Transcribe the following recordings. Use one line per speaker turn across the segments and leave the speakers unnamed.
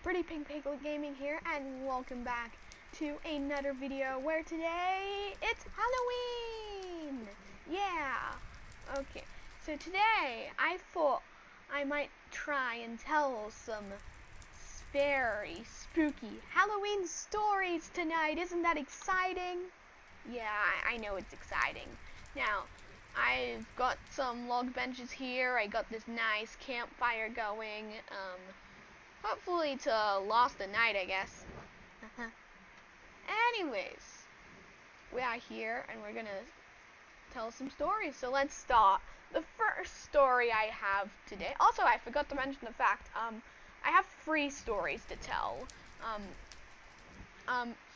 Pretty Pink Piglet Gaming here, and welcome back to another video where today it's Halloween! Yeah! Okay, so today I thought I might try and tell some very spooky Halloween stories tonight. Isn't that exciting? Yeah, I know it's exciting. Now, I've got some log benches here. I got this nice campfire going. Hopefully to last the night, I guess. Anyways, we are here and we're gonna tell some stories. So let's start. The first story I have today. Also, I forgot to mention the fact. I have 3 stories to tell.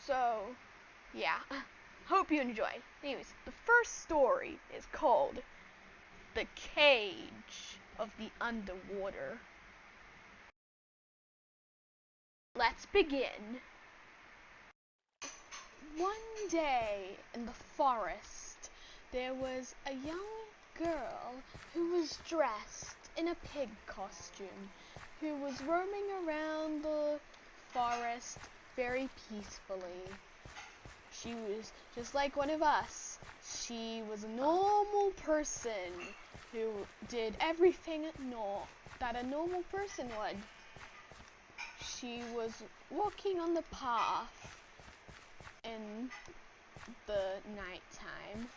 So yeah. Hope you enjoy. Anyways, the first story is called The Cage of the Underwater. Let's begin. One day in the forest, there was a young girl who was dressed in a pig costume, who was roaming around the forest very peacefully. She was just like one of us. She was a normal person who did everything that a normal person would. She was walking on the path in the nighttime.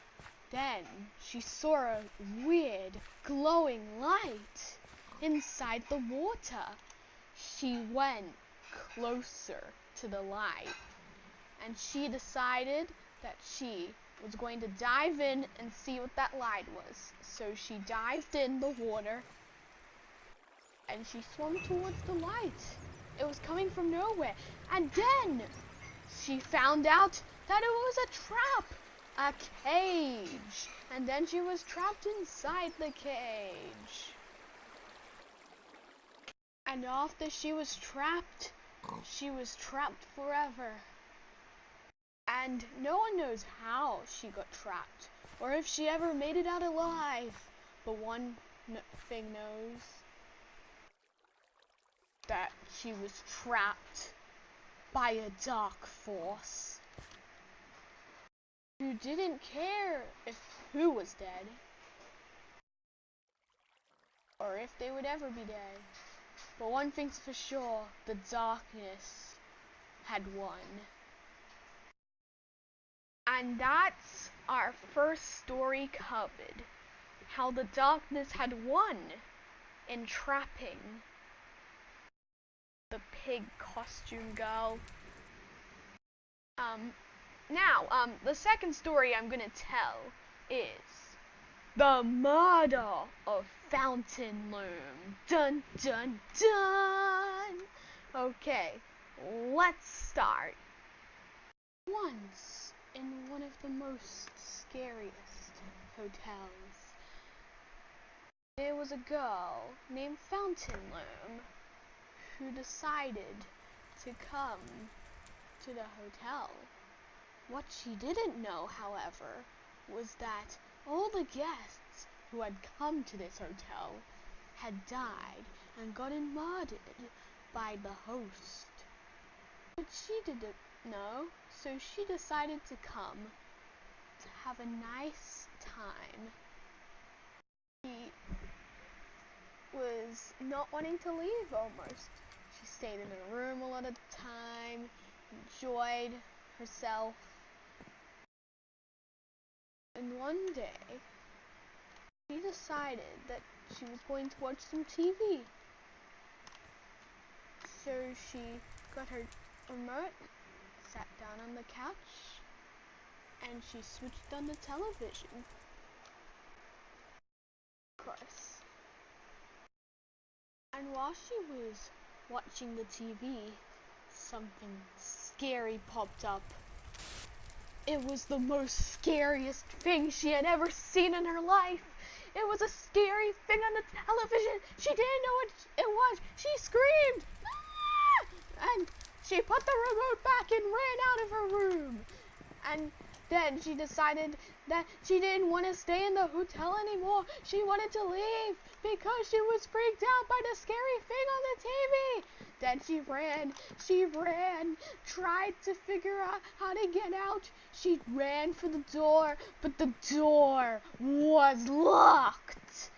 Then she saw a weird glowing light inside the water. She went closer to the light and she decided that she was going to dive in and see what that light was. So she dived in the water and she swam towards the light. It was coming from nowhere. And then she found out that it was a trap, a cage. And then she was trapped inside the cage. And after she was trapped forever. And no one knows how she got trapped, or if she ever made it out alive. But one thing knows, that she was trapped by a dark force who didn't care who was dead, or if they would ever be dead. But one thing's for sure, the darkness had won. And that's our first story covered. How the darkness had won in trapping the pig costume girl. Now, the second story I'm gonna tell is The Murder of Fountain Loom. Dun dun dun! Okay, let's start. Once, in one of the most scariest hotels, there was a girl named Fountain Loom who decided to come to the hotel. What she didn't know, however, was that all the guests who had come to this hotel had died and gotten murdered by the host. But she didn't know, so she decided to come to have a nice time. She was not wanting to leave almost. She stayed in her room a lot of the time, enjoyed herself. And one day, she decided that she was going to watch some TV. So she got her remote, sat down on the couch, and she switched on the television. Of course. And while she was watching the TV, something scary popped up. It was the most scariest thing she had ever seen in her life. It was a scary thing on the television. She didn't know what it was. She screamed, "Ah!" And she put the remote back and ran out of her room. And then she decided that she didn't want to stay in the hotel anymore. She wanted to leave because she was freaked out by the scary thing on the TV. Then she ran, tried to figure out how to get out. She ran for the door, but the door was locked.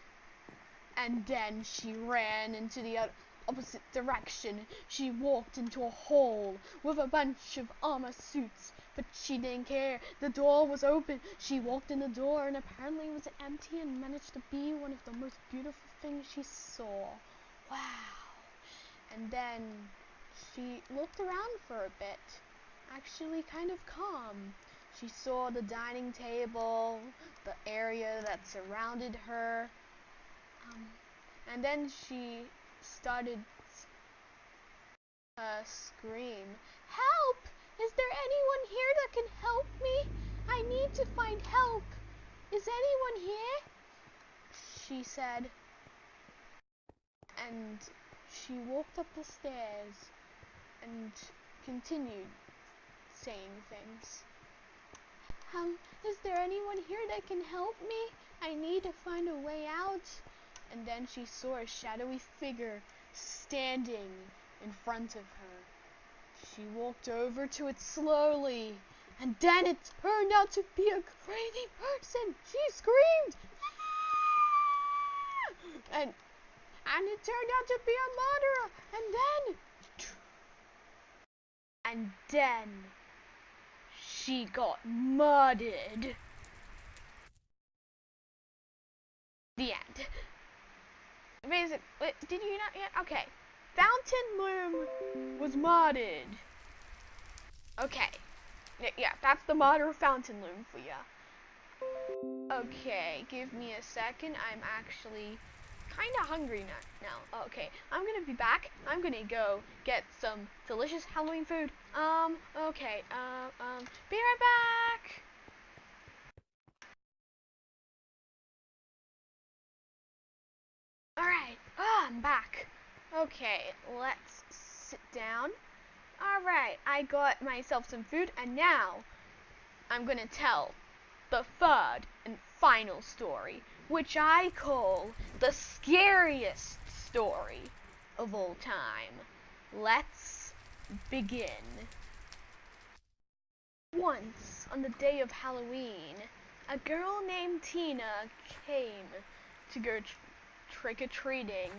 And then she ran into the opposite direction. She walked into a hole with a bunch of armor suits, but she didn't care. The door was open. She walked in the door, and apparently it was empty, and managed to be one of the most beautiful things she saw. Wow. And then she looked around for a bit, actually kind of calm. She saw the dining table, the area that surrounded her, and then she started scream, "Help! Is there anyone here that can help me? I need to find help. Is anyone here?" she said. And she walked up the stairs and continued saying things. Is there anyone here that can help me? I need to find a way out." And then she saw a shadowy figure standing in front of her. She walked over to it slowly, and then it turned out to be a crazy person. She screamed, "Ah!" and it turned out to be a murderer. And then she got murdered. The end. Basically, did you not yet? Okay. Fountain Loom was modded. Okay. Yeah, that's the mod of Fountain Loom for ya. Okay, give me a second. I'm actually kind of hungry now. Okay, I'm gonna be back. I'm gonna go get some delicious Halloween food. Okay, be right back. Alright, I'm back. Okay, let's sit down. Alright, I got myself some food, and now I'm gonna tell the third and final story, which I call the scariest story of all time. Let's begin. Once, on the day of Halloween, a girl named Tina came to go trick-or-treating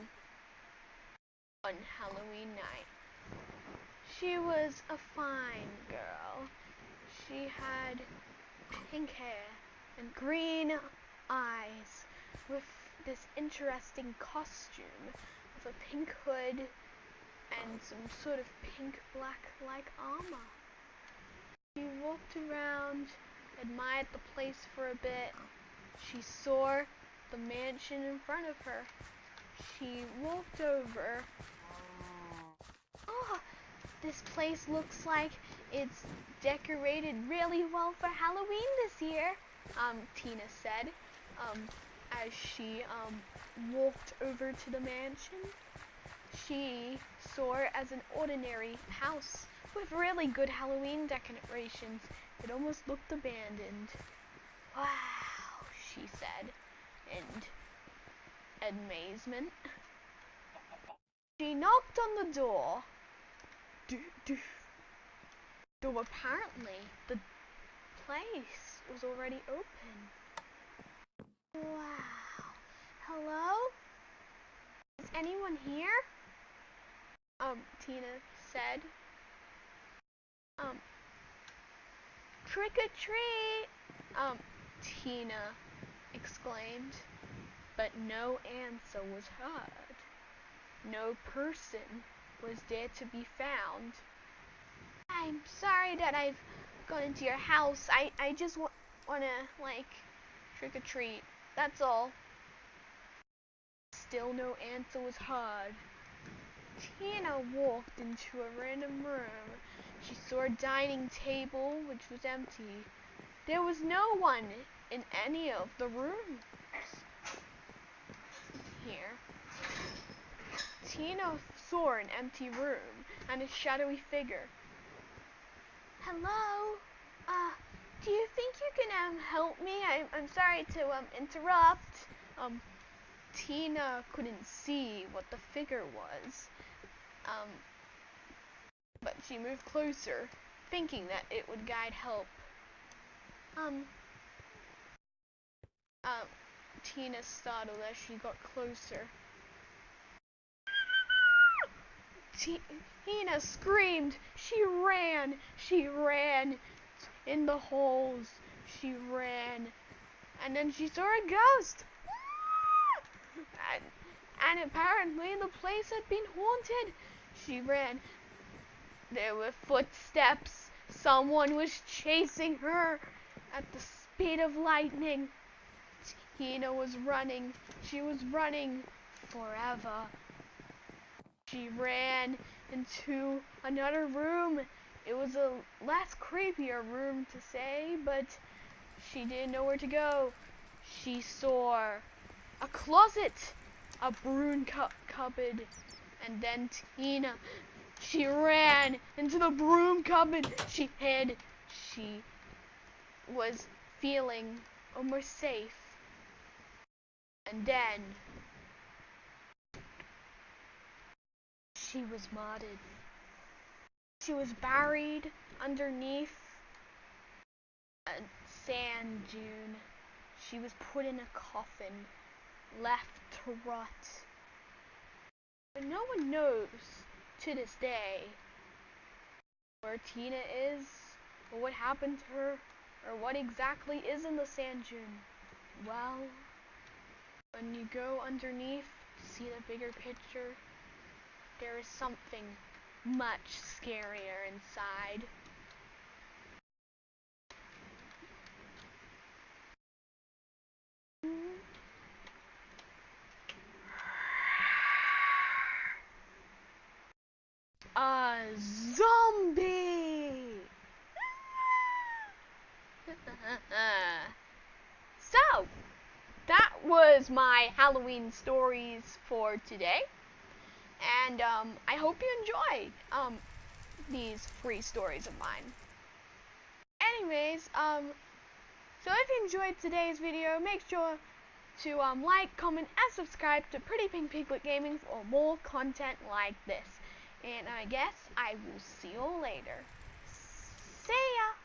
on Halloween night. She was a fine girl. She had pink hair and green eyes with this interesting costume with a pink hood and some sort of pink black-like armor. She walked around, admired the place for a bit. She saw the mansion in front of her. She walked over. "Oh, this place looks like it's decorated really well for Halloween this year," Tina said, as she walked over to the mansion. She saw it as an ordinary house with really good Halloween decorations. It almost looked abandoned. "Wow," she said in amazement. She knocked on the door. Though apparently the place was already open. Wow. "Hello? Is anyone here?" Tina said. "Trick or treat!" Tina exclaimed. But no answer was heard. No person was there to be found. "I'm sorry that I've gone into your house. I just wanna, trick or treat. That's all." Still no answer was heard. Tina walked into a random room. She saw a dining table which was empty. There was no one in any of the rooms here. Tina saw an empty room and a shadowy figure. "Hello? Do you think you can help me? I'm sorry to interrupt." Tina couldn't see what the figure was. but she moved closer, thinking that it would guide help. Tina startled as she got closer. Tina screamed. She ran in the holes. She ran, and then she saw a ghost. And apparently the place had been haunted. She ran. There were footsteps. Someone was chasing her at the speed of lightning. Tina was running. She was running forever. She ran into another room. It was a less creepier room to say, but she didn't know where to go. She saw a closet, a broom cupboard, and then Tina. She ran into the broom cupboard. She hid. She was feeling almost safe. And then she was murdered. She was buried underneath a sand dune. She was put in a coffin, left to rot. But no one knows to this day where Tina is, or what happened to her, or what exactly is in the sand dune. Well, when you go underneath, see the bigger picture, there is something much scarier inside. A zombie! So, that was my Halloween stories for today. And I hope you enjoyed these free stories of mine. Anyways, so if you enjoyed today's video, make sure to like, comment, and subscribe to Pretty Pink Piglet Gaming for more content like this. And I guess I will see you later. See ya!